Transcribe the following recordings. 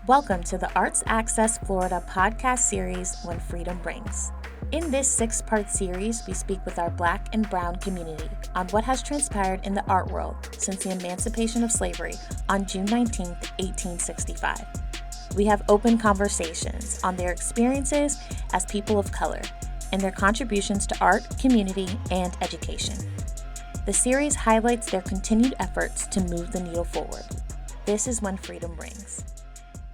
Welcome to the Arts Access Florida podcast series, When Freedom Rings. In this 6-part series, we speak with our Black and Brown community on what has transpired in the art world since the emancipation of slavery on June 19, 1865. We have open conversations on their experiences as people of color and their contributions to art, community, and education. The series highlights their continued efforts to move the needle forward. This is When Freedom Rings.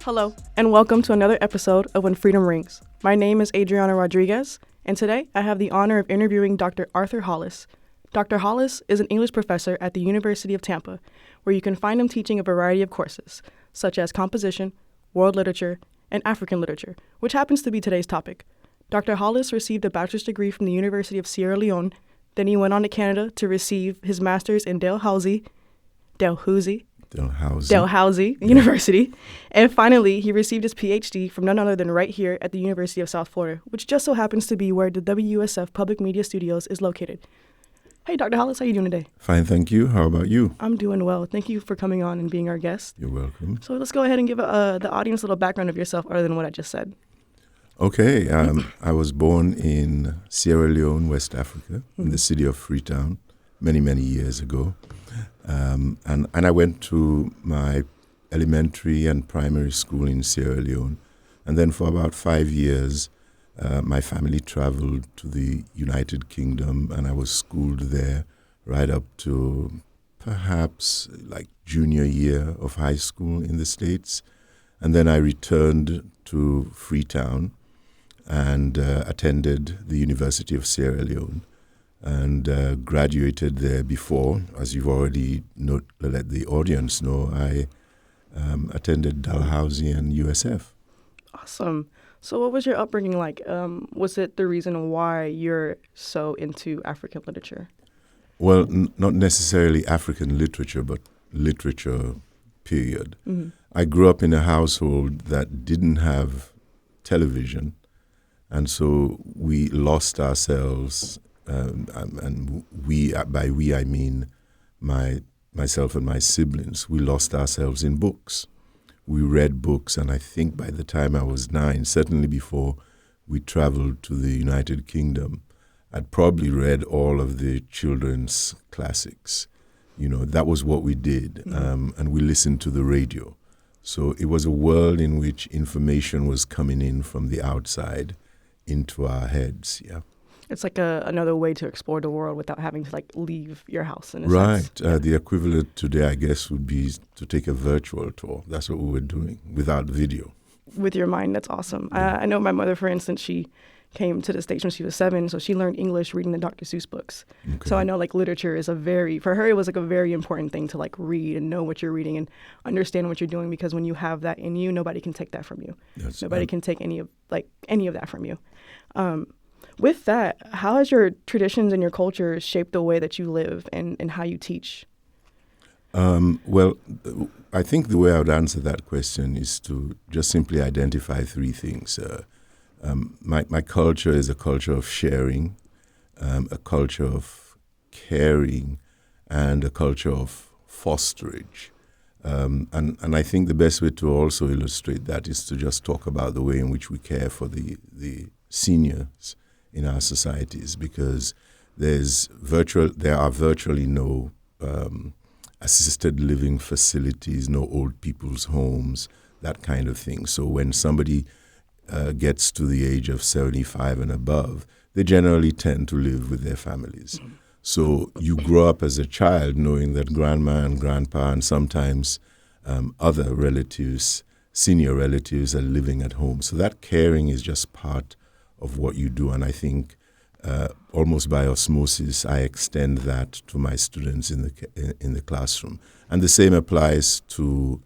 Hello, and welcome to another episode of When Freedom Rings. My name is Adrianna Rodriguez, and today I have the honor of interviewing Dr. Arthur Hollist. Dr. Hollist is an English professor at the University of Tampa, where you can find him teaching a variety of courses, such as composition, world literature, and African literature, which happens to be today's topic. Dr. Hollist received a bachelor's degree from the University of Sierra Leone. Then he went on to Canada to receive his master's in Dalhousie University. And finally, he received his PhD from none other than right here at the University of South Florida, which just so happens to be where the WUSF Public Media Studios is located. Hey, Dr. Hollist, how are you doing today? Fine, thank you. How about you? I'm doing well. Thank you for coming on and being our guest. You're welcome. So let's go ahead and give the audience a little background of yourself other than what I just said. Okay, I was born in Sierra Leone, West Africa, in the city of Freetown, many, many years ago. And I went to my elementary and primary school in Sierra Leone. And then for about 5 years, my family traveled to the United Kingdom, and I was schooled there right up to perhaps like junior year of high school in the States. And then I returned to Freetown and attended the University of Sierra Leone and graduated there before. As you've already let the audience know, I attended Dalhousie and USF. Awesome. So what was your upbringing like? Was it the reason why you're so into African literature? Well, not necessarily African literature, but literature, period. Mm-hmm. I grew up in a household that didn't have television, and so we lost ourselves, and by we I mean myself and my siblings. We lost ourselves in books. We read books, and I think by the time I was 9, certainly before we traveled to the United Kingdom, I'd probably read all of the children's classics. You know, that was what we did, and we listened to the radio. So it was a world in which information was coming in from the outside into our heads, yeah. It's like another way to explore the world without having to leave your house in a sense. Right. The equivalent today, I guess, would be to take a virtual tour. That's what we were doing without video. With your mind, that's awesome. Yeah. I know my mother, for instance, she came to the States when she was 7, so she learned English reading the Dr. Seuss books. Okay. So I know literature is for her, it was a very important thing to read and know what you're reading and understand what you're doing, because when you have that in you, nobody can take that from you. Nobody can take any of that from you. With that, how has your traditions and your culture shaped the way that you live and how you teach? Well, I think the way I would answer that question is to just simply identify 3 things. My culture is a culture of sharing, a culture of caring, and a culture of fosterage. And I think the best way to also illustrate that is to just talk about the way in which we care for the seniors in our societies, because there are virtually no assisted living facilities, no old people's homes, that kind of thing. So when somebody gets to the age of 75 and above, they generally tend to live with their families. Mm-hmm. So you grow up as a child knowing that grandma and grandpa and sometimes other relatives, senior relatives, are living at home. So that caring is just part of what you do. And I think almost by osmosis, I extend that to my students in the classroom. And the same applies to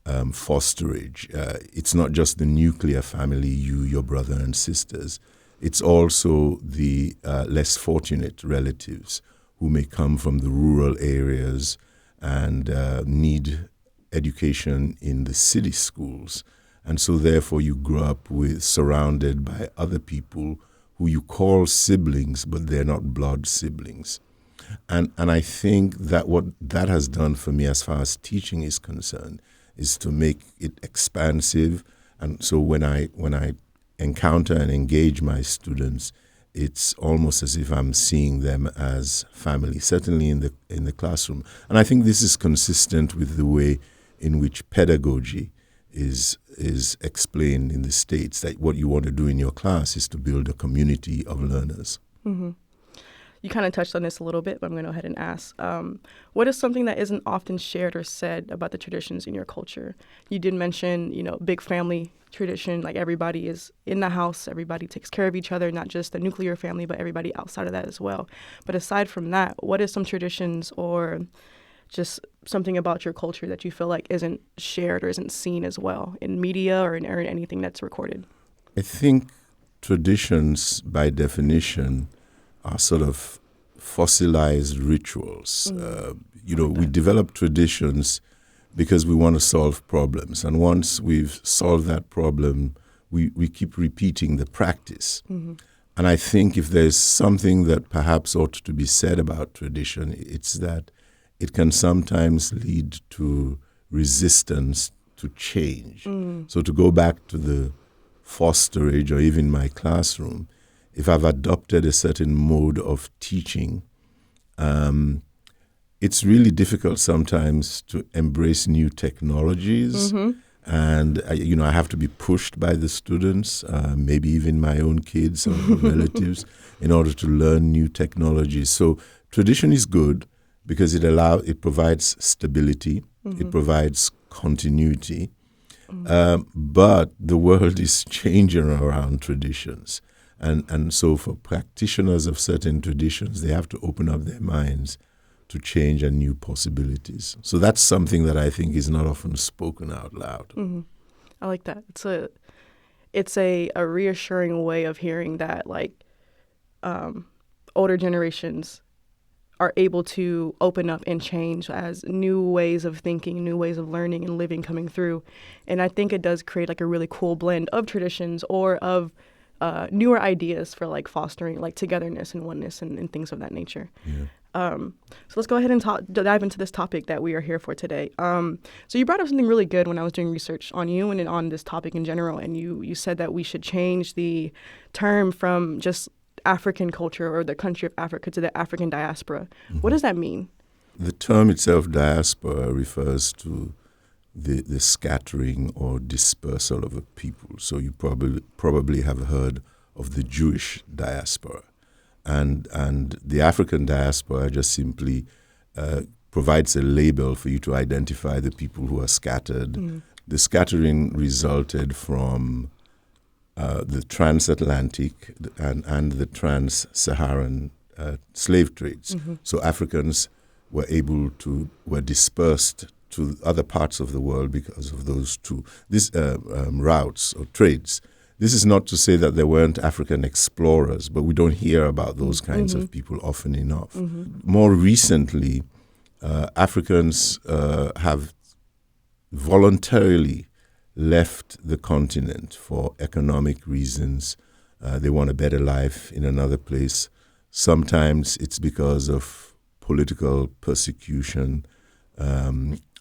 fosterage. It's not just the nuclear family, you, your brother and sisters. It's also the less fortunate relatives who may come from the rural areas and need education in the city schools. And so therefore you grow up surrounded by other people who you call siblings, but they're not blood siblings. And I think that what that has done for me as far as teaching is concerned is to make it expansive. And so when I encounter and engage my students, it's almost as if I'm seeing them as family, certainly in the classroom. And I think this is consistent with the way in which pedagogy is explained in the States, that what you want to do in your class is to build a community of learners. Mm-hmm. You kind of touched on this a little bit, but I'm going to go ahead and ask, what is something that isn't often shared or said about the traditions in your culture? You did mention, big family tradition, like everybody is in the house, everybody takes care of each other, not just the nuclear family, but everybody outside of that as well. But aside from that, what is some traditions or just something about your culture that you feel like isn't shared or isn't seen as well in media or in anything that's recorded? I think traditions, by definition, are sort of fossilized rituals. We develop traditions because we want to solve problems. And once we've solved that problem, we keep repeating the practice. Mm-hmm. And I think if there's something that perhaps ought to be said about tradition, it's that it can sometimes lead to resistance to change. So to go back to the fosterage or even my classroom, if I've adopted a certain mode of teaching, it's really difficult sometimes to embrace new technologies. Mm-hmm. And, I have to be pushed by the students, maybe even my own kids or relatives, in order to learn new technologies. So tradition is good because it provides stability, mm-hmm. It provides continuity. Mm-hmm. But the world is changing around traditions. And so for practitioners of certain traditions, they have to open up their minds to change and new possibilities. So that's something that I think is not often spoken out loud. Mm-hmm. I like that. It's a reassuring way of hearing that, older generations are able to open up and change as new ways of thinking, new ways of learning and living coming through. And I think it does create a really cool blend of traditions or of newer ideas for fostering togetherness and oneness and things of that nature. Yeah. So let's go ahead and dive into this topic that we are here for today. So you brought up something really good when I was doing research on you and on this topic in general, and you said that we should change the term from just African culture or the country of Africa to the African diaspora. Mm-hmm. What does that mean? The term itself, diaspora, refers to the scattering or dispersal of a people. So you probably have heard of the Jewish diaspora. And the African diaspora just simply provides a label for you to identify the people who are scattered. Mm. The scattering resulted from the transatlantic and the trans-Saharan slave trades. Mm-hmm. So Africans were dispersed to other parts of the world because of those two routes or trades. This is not to say that there weren't African explorers, but we don't hear about those kinds mm-hmm. of people often enough. Mm-hmm. More recently, Africans have voluntarily left the continent for economic reasons. They want a better life in another place. Sometimes it's because of political persecution,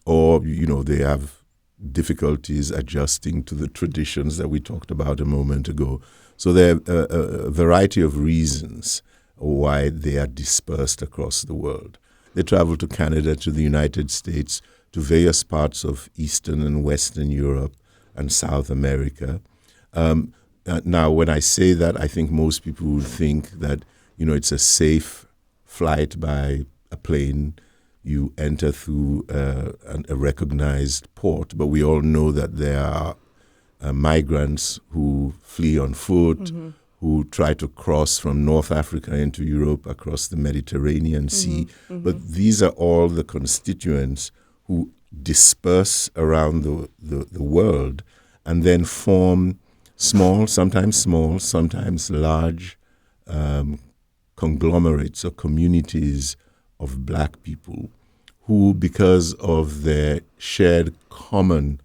or they have difficulties adjusting to the traditions that we talked about a moment ago. So there are a variety of reasons why they are dispersed across the world. They travel to Canada, to the United States, to various parts of Eastern and Western Europe and South America. Now, when I say that, I think most people would think that, it's a safe flight by a plane. You enter through a recognized port, but we all know that there are migrants who flee on foot, mm-hmm. who try to cross from North Africa into Europe across the Mediterranean Sea. Mm-hmm. But these are all the constituents who disperse around the world and then form sometimes large conglomerates or communities of black people who, because of their shared common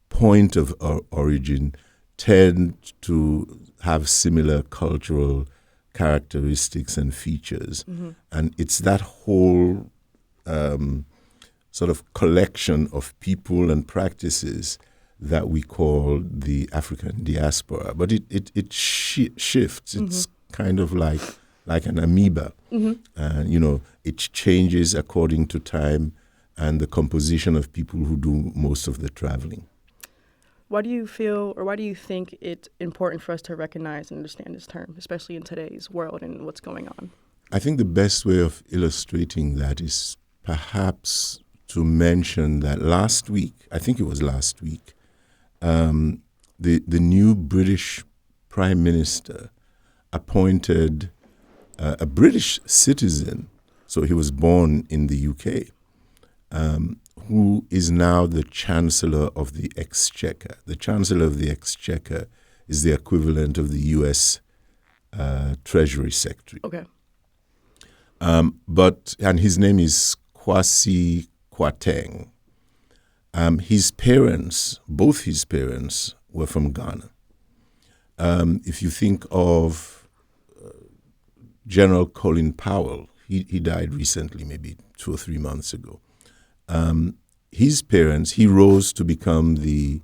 point of origin, tend to have similar cultural characteristics and features. Mm-hmm. And it's that whole sort of collection of people and practices that we call the African diaspora. But it shifts. It's kind of like an amoeba. And, it changes according to time and the composition of people who do most of the traveling. Why do you feel, or why do you think it's important for us to recognize and understand this term, especially in today's world and what's going on? I think the best way of illustrating that is perhaps to mention that last week, the new British Prime Minister appointed a British citizen, so he was born in the UK, who is now the Chancellor of the Exchequer. The Chancellor of the Exchequer is the equivalent of the U.S. Treasury Secretary. Okay. And his name is Kwasi Kwarteng. Both his parents were from Ghana. If you think of General Colin Powell, he died recently, maybe 2 or 3 months ago. His parents, he rose to become the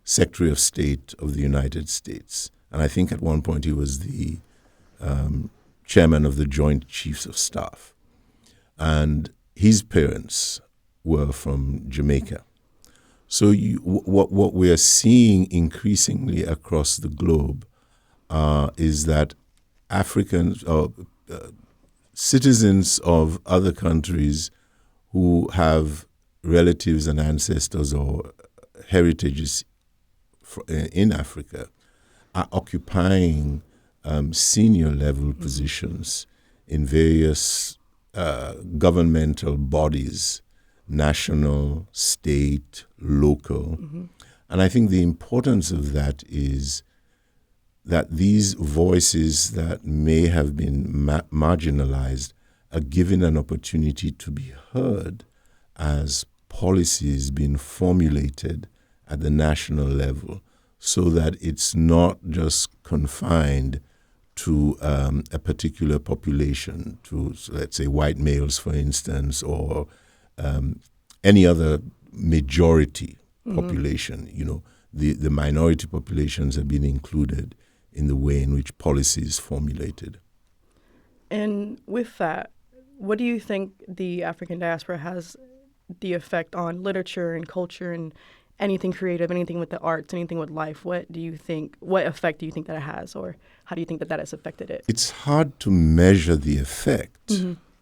Secretary of State of the United States. And I think at one point he was the chairman of the Joint Chiefs of Staff. And his parents were from Jamaica. So what we are seeing increasingly across the globe is that Africans or citizens of other countries who have relatives and ancestors or heritages in Africa are occupying senior level positions in various governmental bodies, national, state, local. And I think the importance of that is that these voices that may have been marginalized are given an opportunity to be heard as policies being formulated at the national level, so that it's not just confined to a particular population, to, let's say, white males, for instance, or any other majority population. The minority populations have been included in the way in which policy is formulated. And with that, what do you think the African diaspora has the effect on literature and culture and anything creative, anything with the arts, anything with life? What effect do you think that it has, or how do you think that has affected it? It's hard to measure the effect,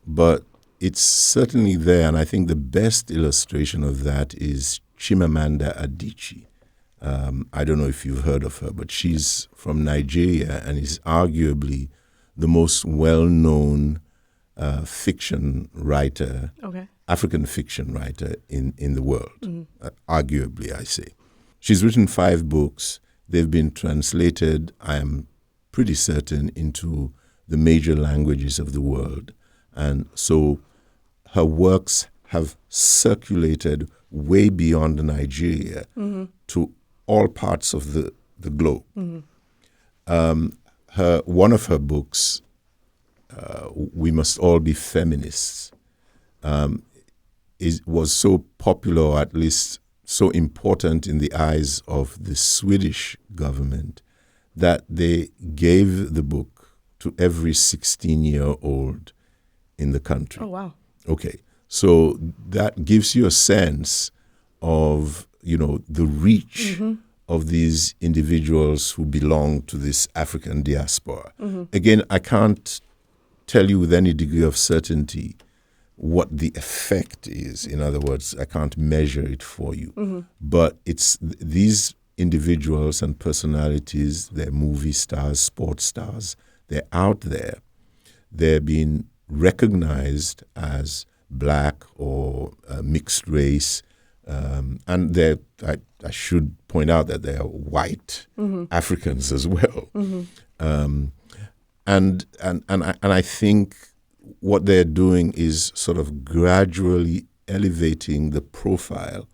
but it's certainly there. And I think the best illustration of that is Chimamanda Adichie. I don't know if you've heard of her, but she's from Nigeria and is arguably the most well-known fiction writer, African fiction writer in the world, arguably, I say. She's written 5 books. They've been translated, I am pretty certain, into the major languages of the world. And so her works have circulated way beyond Nigeria to all parts of the globe. One of her books, We Must All Be Feminists, was so popular, or at least so important in the eyes of the Swedish government, that they gave the book to every 16-year-old in the country. Oh, wow. Okay. So that gives you a sense of, the reach of these individuals who belong to this African diaspora. Again, I can't tell you with any degree of certainty what the effect is. In other words, I can't measure it for you. But it's these individuals and personalities, they're movie stars, sports stars, they're out there. They're being recognized as black or mixed race. And I should point out that they are white Africans as well. And I think what they're doing is sort of gradually elevating the profile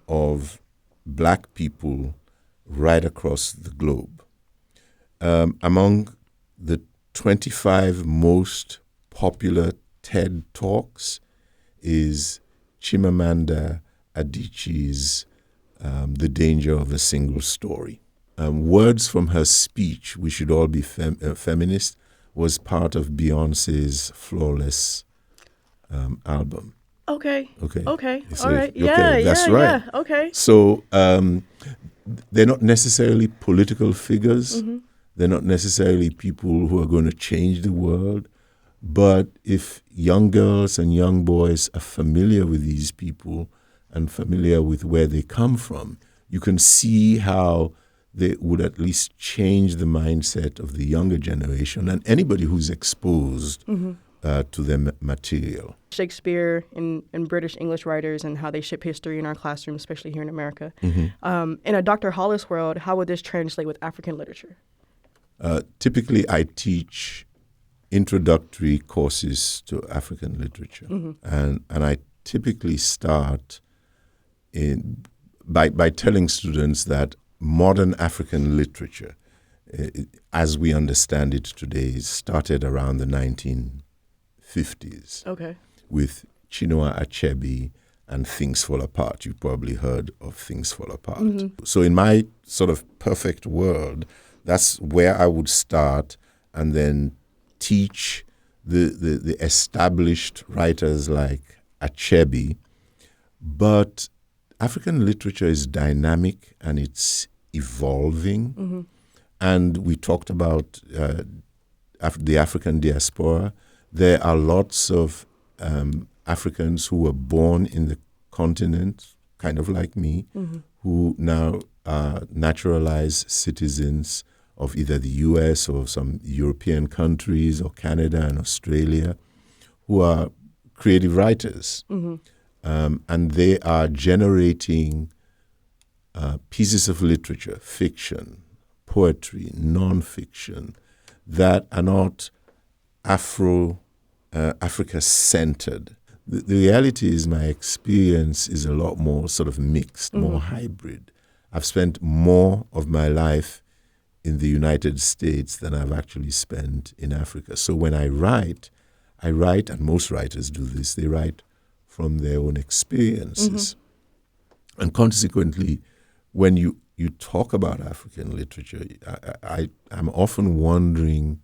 of black people right across the globe. Among the 25 most popular TED Talks is Chimamanda Adichie's The Danger of a Single Story. Words from her speech, "We should all be feminist," was part of Beyonce's Flawless album. Okay. Okay. All right. Okay, that's right. Yeah. Okay. So they're not necessarily political figures. Mm-hmm. They're not necessarily people who are going to change the world. But if young girls and young boys are familiar with these people and familiar with where they come from, you can see how they would at least change the mindset of the younger generation and anybody who's exposed to their material. Shakespeare and British English writers and how they shape history in our classroom, especially here in America. In a Dr. Hollist world, how would this translate with African literature? Typically, I teach introductory courses to African literature, and I typically start by telling students that modern African literature, as we understand it today, started around the 1950s. Okay. With Chinua Achebe and Things Fall Apart. You've probably heard of Things Fall Apart. So in my sort of perfect world, that's where I would start and then teach the established writers like Achebe. But African literature is dynamic and it's evolving. And we talked about the African diaspora. There are lots of Africans who were born in the continent, kind of like me, who now are naturalized citizens of either the US or some European countries or Canada and Australia, who are creative writers. And they are generating pieces of literature, fiction, poetry, nonfiction, that are not Africa-centered. The reality is my experience is a lot more sort of mixed, more hybrid. I've spent more of my life in the United States than I've actually spent in Africa. So when I write, and most writers do this, they write from their own experiences. And consequently, when you talk about African literature, I'm often wondering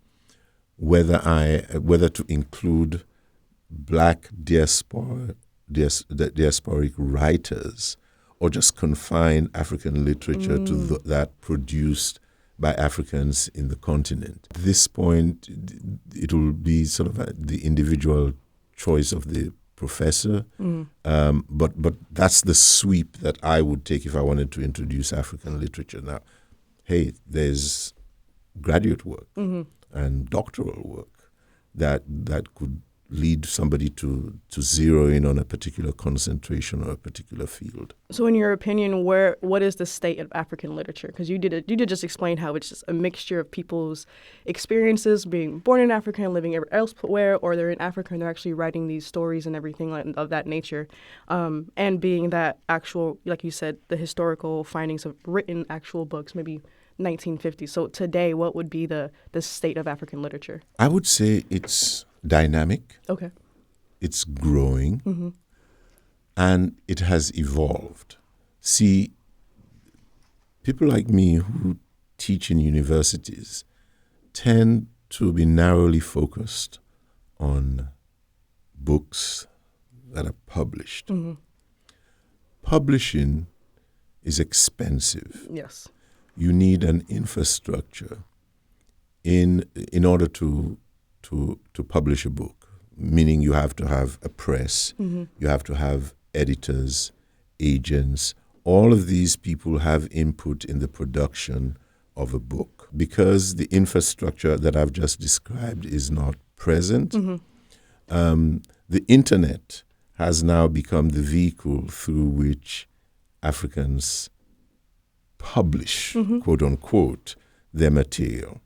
whether to include Black diasporic writers, or just confine African literature to that produced by Africans in the continent. At this point, it will be sort of the individual choice of the professor, but that's the sweep that I would take if I wanted to introduce African literature. Now, hey, there's graduate work and doctoral work that could lead somebody to zero in on a particular concentration or a particular field. So in your opinion, what is the state of African literature? Because you did just explain how it's just a mixture of people's experiences being born in Africa and living elsewhere, or they're in Africa and they're actually writing these stories and everything of that nature, and being that actual, like you said, the historical findings of written actual books, maybe 1950. So today, what would be the state of African literature? I would say it's dynamic. Okay. It's growing. And it has evolved. See, people like me who teach in universities tend to be narrowly focused on books that are published. Publishing is expensive. Yes. You need an infrastructure in order to publish a book, meaning you have to have a press, you have to have editors, agents. All of these people have input in the production of a book. Because the infrastructure that I've just described is not present, the internet has now become the vehicle through which Africans publish, quote unquote, their material.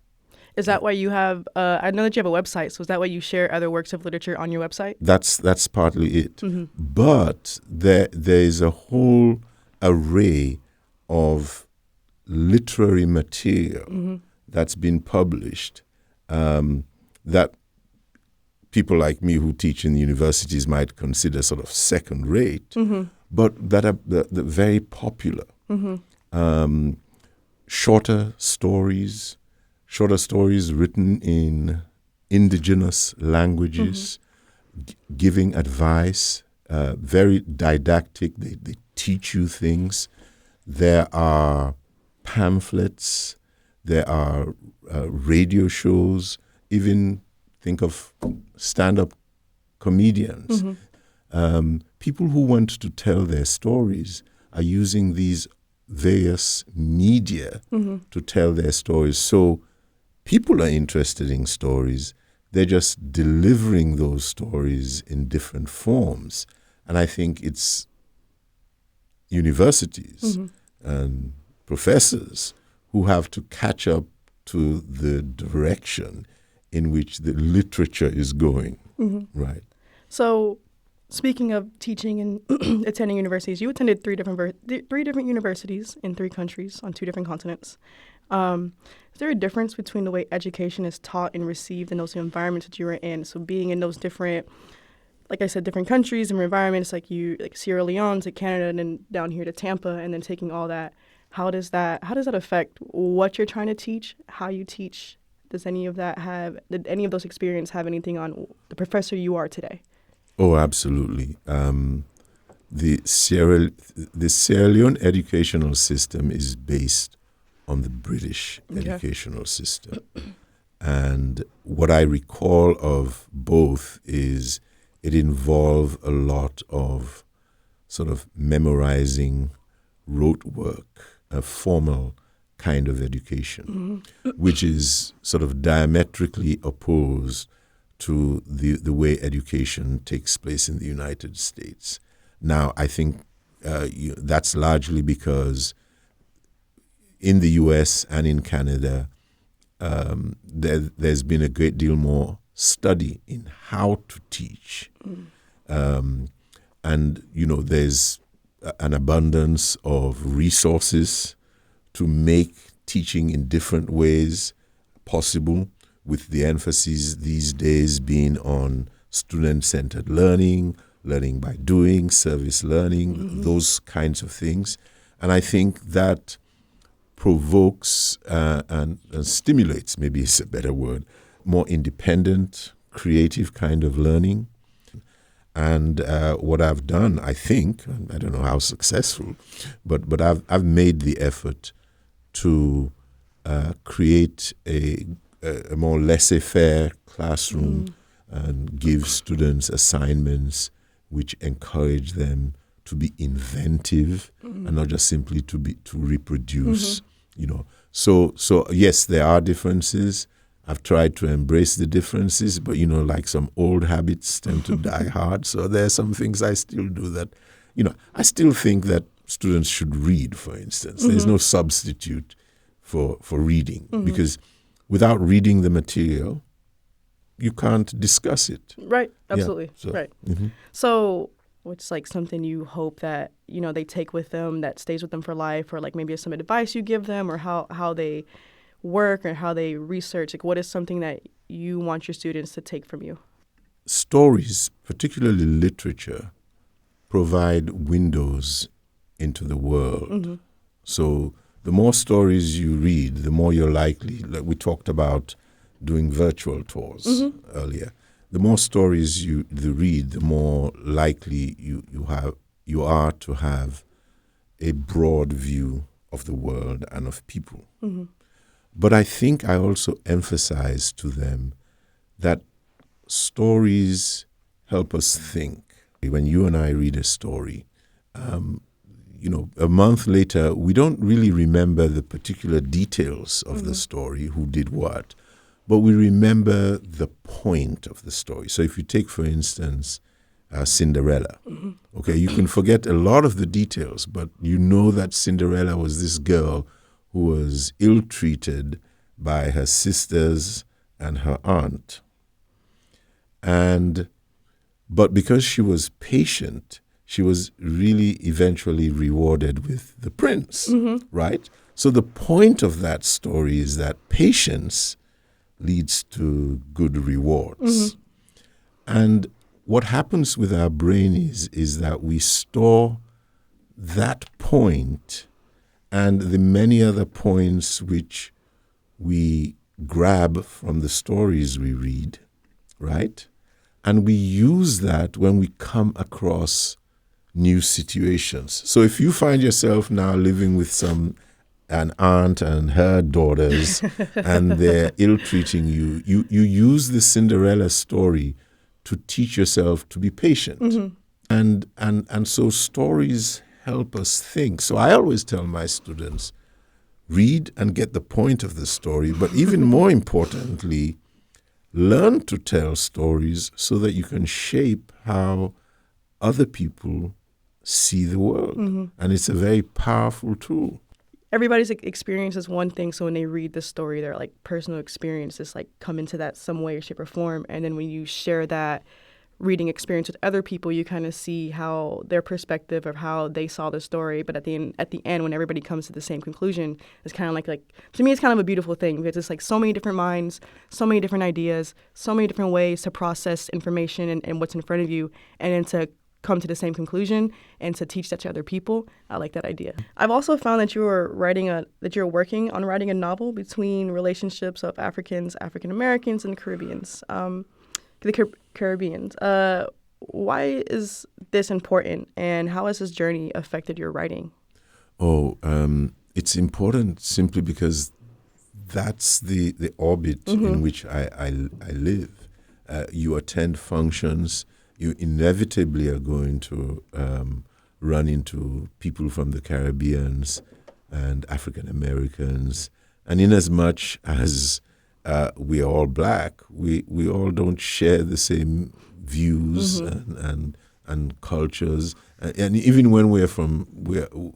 Is that why you have, I know that you have a website, so is that why you share other works of literature on your website? That's partly it. But there is a whole array of literary material that's been published that people like me who teach in universities might consider sort of second rate, but that are the very popular. Shorter stories written in indigenous languages, giving advice, very didactic. They teach you things. There are pamphlets. There are radio shows. Even think of stand-up comedians. People who want to tell their stories are using these various media to tell their stories. So people are interested in stories. They're just delivering those stories in different forms. And I think it's universities and professors who have to catch up to the direction in which the literature is going. Right. So speaking of teaching and attending universities, you attended three different universities in 3 countries on 2 different continents. Is there a difference between the way education is taught and received in those environments that you were in? So being in those different, like I said, different countries and environments, like Sierra Leone to Canada and then down here to Tampa, and then taking all that, how does that affect what you're trying to teach, how you teach? Did any of those experiences have anything on the professor you are today? Oh, absolutely. The Sierra Leone educational system is based on the British educational system. And what I recall of both is it involved a lot of sort of memorizing, rote work, a formal kind of education, which is sort of diametrically opposed to the way education takes place in the United States. Now, I think that's largely because in the U.S. and in Canada, there's been a great deal more study in how to teach. And, there's an abundance of resources to make teaching in different ways possible, with the emphasis these days being on student-centered learning by doing, service learning, those kinds of things. And I think that provokes and stimulates, maybe is a better word, more independent, creative kind of learning. And what I've done, I think, I don't know how successful, but I've made the effort to create a more laissez-faire classroom and give students assignments which encourage them to be inventive and not just simply to reproduce. So yes, there are differences. I've tried to embrace the differences, but like some old habits tend to die hard. So there are some things I still do that, I still think that students should read, for instance. There's no substitute for reading, because without reading the material, you can't discuss it. Right, absolutely, yeah, right. So what's like something you hope that, they take with them that stays with them for life, or like maybe some advice you give them, or how they work or how they research? Like, what is something that you want your students to take from you? Stories, particularly literature, provide windows into the world. So the more stories you read, the more you're likely, like we talked about doing virtual tours earlier, the more stories you read, the more likely you are to have a broad view of the world and of people. But I think I also emphasize to them that stories help us think. When you and I read a story, a month later, we don't really remember the particular details of the story, who did what, but we remember the point of the story. So if you take, for instance, Cinderella, okay, you can forget a lot of the details, but you know that Cinderella was this girl who was ill-treated by her sisters and her aunt. But because she was patient, she was really eventually rewarded with the prince, right? So the point of that story is that patience leads to good rewards. And what happens with our brain is that we store that point and the many other points which we grab from the stories we read, right? And we use that when we come across new situations. So if you find yourself now living with an aunt and her daughters and they're ill-treating you, you use the Cinderella story to teach yourself to be patient. Mm-hmm. And so stories help us think. So I always tell my students, read and get the point of the story, but even more importantly, learn to tell stories so that you can shape how other people see the world. Mm-hmm. And it's a very powerful tool. Everybody's experience is one thing, so when they read the story, their like personal experiences like come into that some way, shape, or form. And then when you share that reading experience with other people, you kind of see how their perspective of how they saw the story. But at the end, when everybody comes to the same conclusion, it's kind of like to me, it's kind of a beautiful thing because it's like so many different minds, so many different ideas, so many different ways to process information and what's in front of you, and then to come to the same conclusion and to teach that to other people. I like that idea. I've also found that you're working on writing a novel between relationships of Africans, African Americans, and Caribbeans. The Caribbeans. Why is this important, and how has this journey affected your writing? It's important simply because that's the orbit in which I live. You attend functions. You inevitably are going to run into people from the Caribbeans and African Americans. And in as much as we are all black, we all don't share the same views and cultures. And even when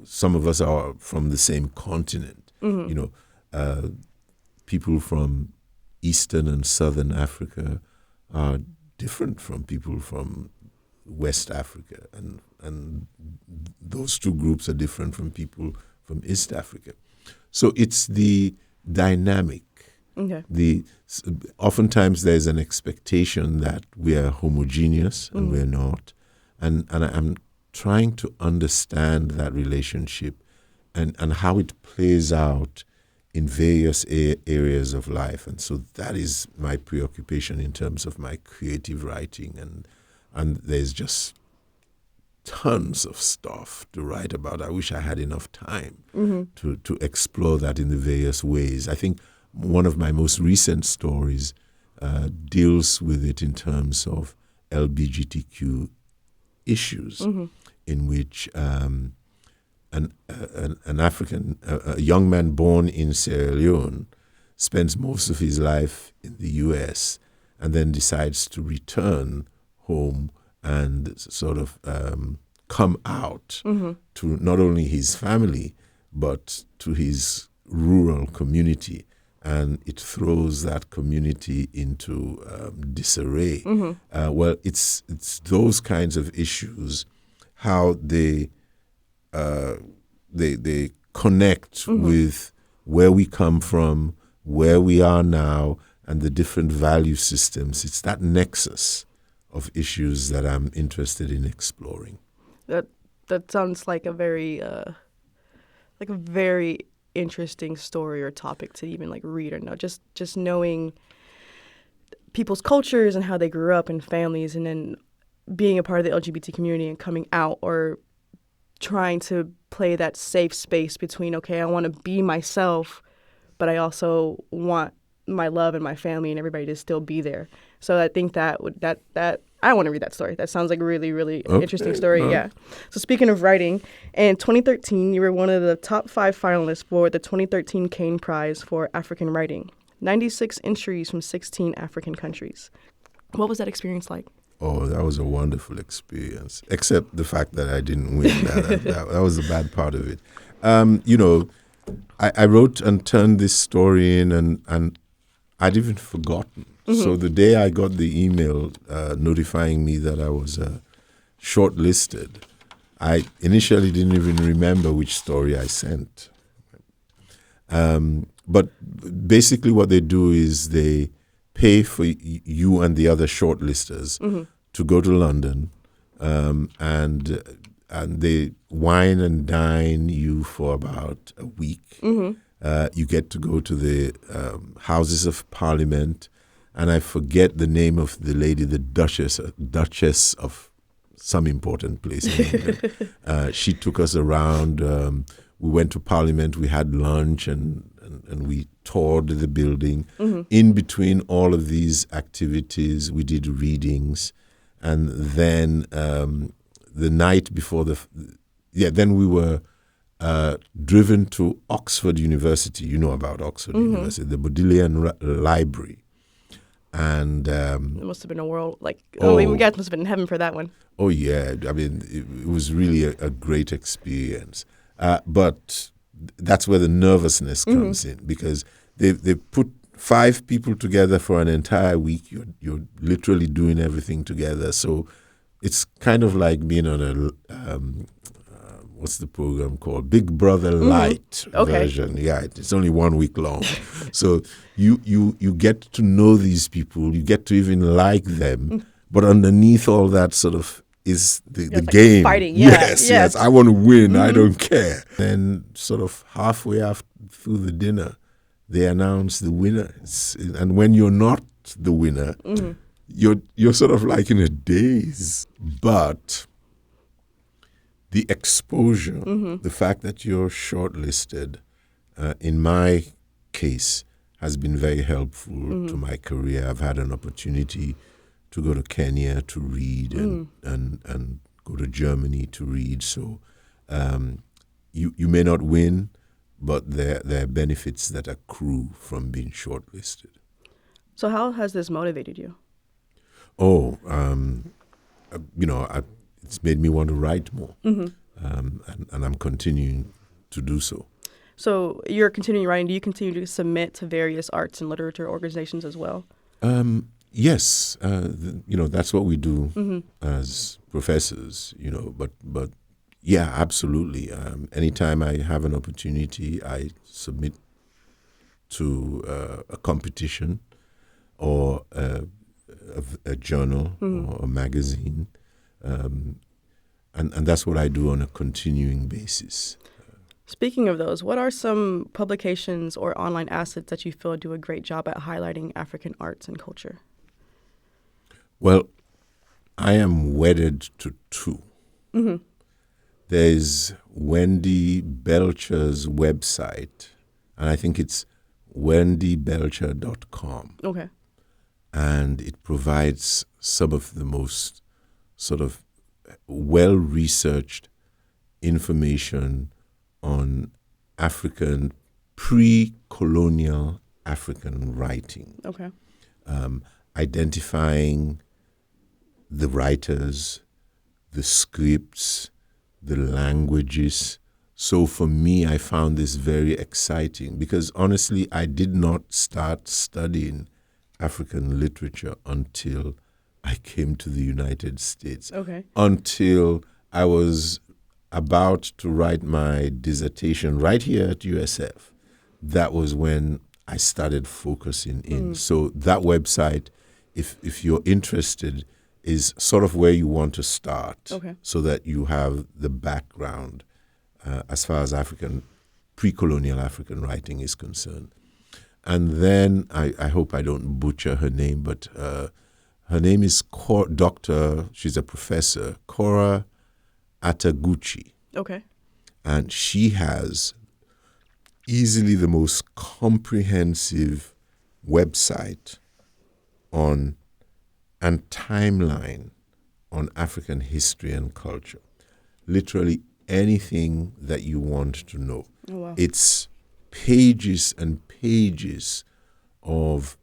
some of us are from the same continent, people from Eastern and Southern Africa are different from people from West Africa, and those two groups are different from people from East Africa. So it's the dynamic. Okay. Oftentimes there's an expectation that we are homogeneous, and we're not. And I'm trying to understand that relationship and how it plays out in various areas of life. And so that is my preoccupation in terms of my creative writing. And there's just tons of stuff to write about. I wish I had enough time to explore that in the various ways. I think one of my most recent stories deals with it in terms of LGBTQ issues, in which an African, a young man born in Sierra Leone, spends most of his life in the U.S. and then decides to return home and sort of come out to not only his family but to his rural community, and it throws that community into disarray. Well, it's those kinds of issues, how they connect with where we come from, where we are now, and the different value systems. It's that nexus of issues that I'm interested in exploring. That sounds like a very interesting story or topic to even like read or know. Just knowing people's cultures and how they grew up and families, and then being a part of the LGBT community and coming out, or trying to play that safe space between, okay, I want to be myself, but I also want my love and my family and everybody to still be there. So I think that I want to read that story. That sounds like a really, really interesting story. Yeah. So speaking of writing, in 2013, you were one of the top 5 finalists for the 2013 Kane Prize for African Writing. 96 entries from 16 African countries. What was that experience like? Oh, that was a wonderful experience, except the fact that I didn't win. That was the bad part of it. I wrote and turned this story in, and I'd even forgotten. So the day I got the email notifying me that I was shortlisted, I initially didn't even remember which story I sent. But basically what they do is they pay for you and the other shortlisters to go to London, and they wine and dine you for about a week. You get to go to the Houses of Parliament, and I forget the name of the lady, the Duchess of some important place in England. She took us around. We went to Parliament. We had lunch, and we toured the building. In between all of these activities, we did readings, and then the night before then we were driven to Oxford University. You know about Oxford University, the Bodleian Library. And it must have been a world, you guys must have been in heaven for that one. Oh, yeah. I mean, it was really a great experience. But that's where the nervousness comes in, because they put 5 people together for an entire week. You're literally doing everything together. So it's kind of like being on a what's the program called? Big Brother Light version. Yeah, it's only 1 week long. So you get to know these people. You get to even like them. But underneath all that sort of is the game. Fighting, Yes. I want to win. I don't care. Then sort of halfway through the dinner, they announce the winner. And when you're not the winner, you're sort of like in a daze. But the exposure, the fact that you're shortlisted, in my case, has been very helpful to my career. I've had an opportunity to go to Kenya to read and go to Germany to read. So you may not win, but there are benefits that accrue from being shortlisted. So how has this motivated you? Oh, it's made me want to write more, and I'm continuing to do so. So you're continuing writing. Do you continue to submit to various arts and literature organizations as well? Yes, that's what we do as professors. But yeah, absolutely. Anytime I have an opportunity, I submit to a competition or a journal or a magazine. And that's what I do on a continuing basis. Speaking of those, what are some publications or online assets that you feel do a great job at highlighting African arts and culture? Well, I am wedded to 2. There's Wendy Belcher's website, and I think it's wendybelcher.com. Okay. And it provides some of the most sort of well-researched information on African, pre-colonial African writing. Okay. Identifying the writers, the scripts, the languages. So for me, I found this very exciting because honestly, I did not start studying African literature until I came to the United States. Okay. Until I was about to write my dissertation right here at USF. That was when I started focusing in. So that website, if you're interested, is sort of where you want to start, so that you have the background as far as pre-colonial African writing is concerned. And then I hope I don't butcher her name, but her name is she's a professor, Cora Ataguchi. Okay. And she has easily the most comprehensive website and timeline on African history and culture. Literally anything that you want to know. Oh, wow. It's pages and pages of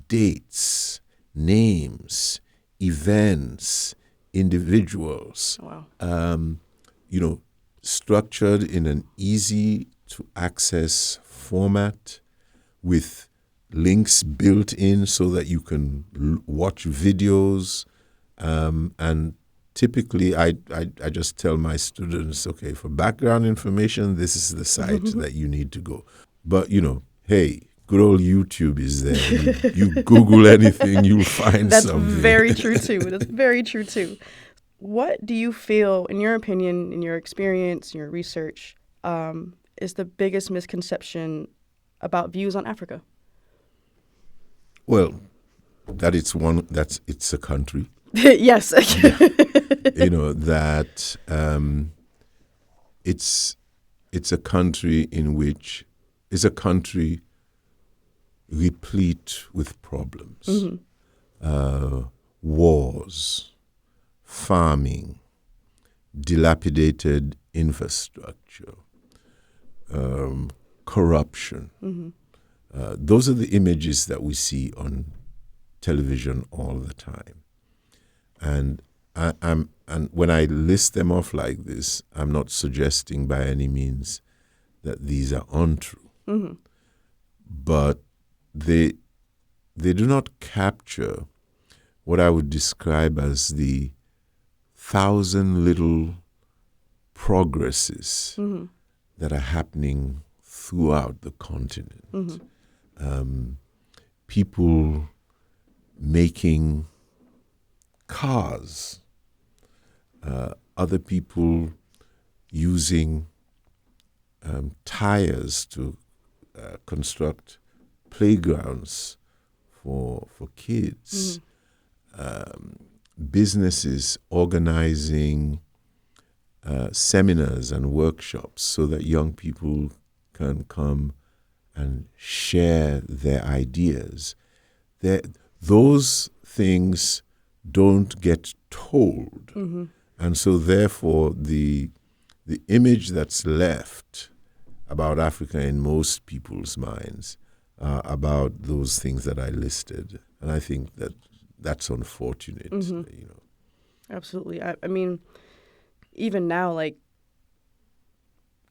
dates, names, events, individuals. Wow. Structured in an easy to access format with links built in so that you can watch videos. And typically I just tell my students, okay, for background information, this is the site that you need to go. But, hey, good old YouTube is there. You Google anything, you'll find That's something. very true too. That's very true too. What do you feel, in your opinion, in your experience, in your research, is the biggest misconception about views on Africa? Well, it's a country. Yes. That it's a country in which is a country replete with problems, wars, farming, dilapidated infrastructure, corruption. Those are the images that we see on television all the time. And and when I list them off like this, I'm not suggesting by any means that these are untrue. But they do not capture what I would describe as the 1,000 little progresses that are happening throughout the continent. People making cars, other people using tires to construct playgrounds for kids, businesses organizing seminars and workshops so that young people can come and share their ideas. Those things don't get told. And so therefore the image that's left about Africa in most people's minds about those things that I listed. And I think that's unfortunate. Absolutely. I mean, even now, like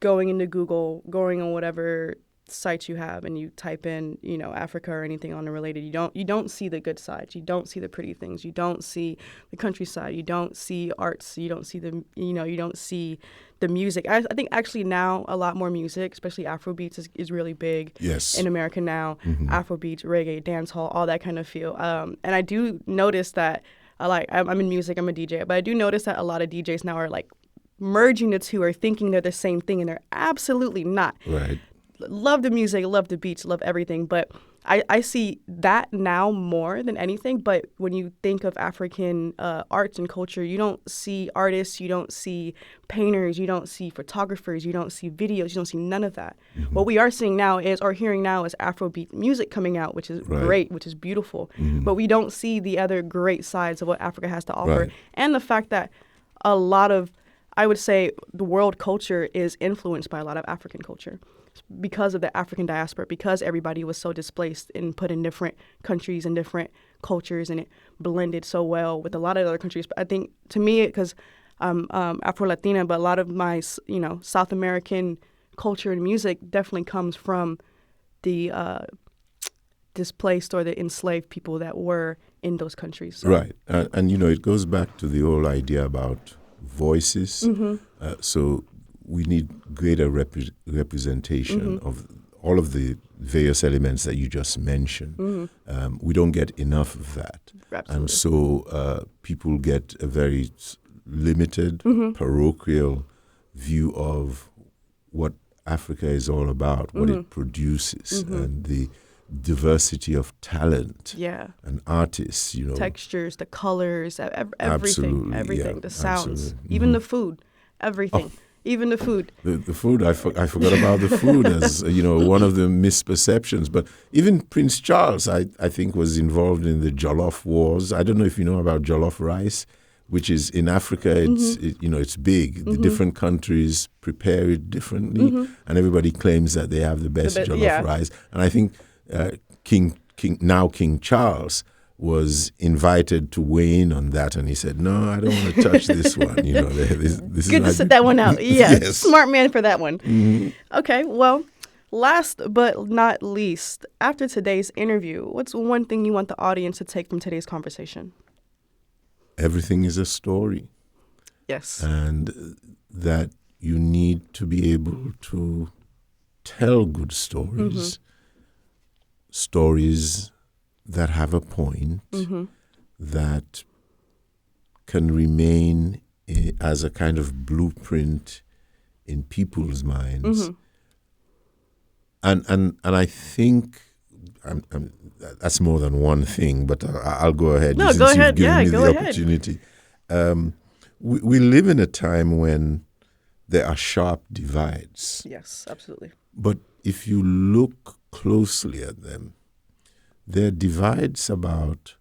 going into Google, going on whatever sites you have, and you type in, Africa or anything on it related, you don't see the good sides. You don't see the pretty things. You don't see the countryside. You don't see arts. You don't see you don't see the music. I think actually now a lot more music, especially Afrobeats, is really big in America now. Afrobeats, reggae, dancehall, all that kind of feel. And I do notice that I'm in music, I'm a DJ, but I do notice that a lot of DJs now are like merging the two or thinking they're the same thing, and they're absolutely not. Right. Love the music, love the beats, love everything, but I see that now more than anything. But when you think of African arts and culture, you don't see artists, you don't see painters, you don't see photographers, you don't see videos, you don't see none of that. What we are seeing now is, or hearing now, is Afrobeat music coming out, which is great, which is beautiful. But we don't see the other great sides of what Africa has to offer. And the fact that a lot of, I would say, the world culture is influenced by a lot of African culture. Because of the African diaspora, because everybody was so displaced and put in different countries and different cultures, and it blended so well with a lot of other countries. But I think, to me, because I'm Afro-Latina, but a lot of my, South American culture and music definitely comes from the displaced or the enslaved people that were in those countries. So. Right. And it goes back to the whole idea about voices. So we need greater representation of all of the various elements that you just mentioned. We don't get enough of that. Absolutely. And so people get a very limited, parochial view of what Africa is all about, what it produces, and the diversity of talent and artists. Textures, the colors, everything, Absolutely, the sounds, even the food, everything. Even the food. The food, I forgot about the food as, one of the misperceptions. But even Prince Charles, I think, was involved in the Jollof Wars. I don't know if you know about Jollof rice, which is in Africa, it's big. The different countries prepare it differently, and everybody claims that they have the best Jollof rice. And I think King Charles was invited to weigh in on that, and he said, "No, I don't want to touch this one." This good to sit that one out. Yes. Smart man for that one. Okay, well, last but not least, after today's interview, what's one thing you want the audience to take from today's conversation? Everything is a story. Yes. And that you need to be able to tell good stories stories that have a point, that can remain as a kind of blueprint in people's minds. And I think that's more than one thing, but I'll go ahead. No, since go ahead. You've given me Go the ahead. opportunity. We live in a time when there are sharp divides. Yes, absolutely. But if you look closely at them, there are divides about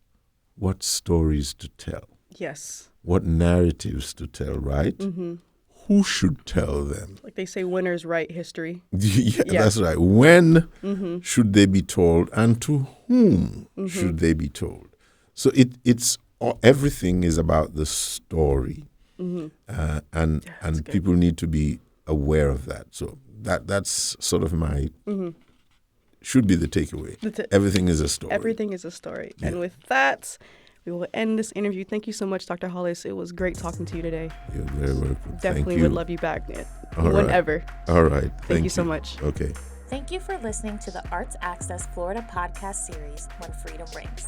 what stories to tell, Yes. what narratives to tell, right? Who should tell them? Like they say, winners write history. Yeah, that's right. When should they be told, and to whom should they be told? So it's everything is about the story, and people need to be aware of that. So that's sort of my should be the takeaway. Everything is a story. Everything is a story. Yeah. And with that, we will end this interview. Thank you so much, Dr. Hollis. It was great talking to you today. You're very welcome. Definitely Thank you. would love you back All right. whenever. All right. Thank you so much. Okay. Thank you for listening to the Arts Access Florida podcast series, When Freedom Rings.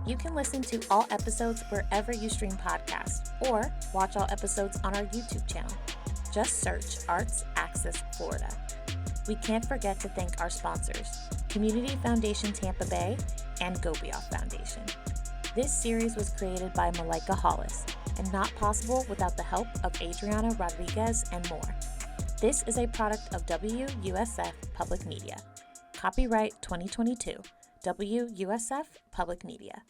You can listen to all episodes wherever you stream podcasts or watch all episodes on our YouTube channel. Just search Arts Access Florida. We can't forget to thank our sponsors, Community Foundation Tampa Bay and Gobioff Foundation. This series was created by Malika Hollist and not possible without the help of Adrianna Rodriguez and more. This is a product of WUSF Public Media. Copyright 2022, WUSF Public Media.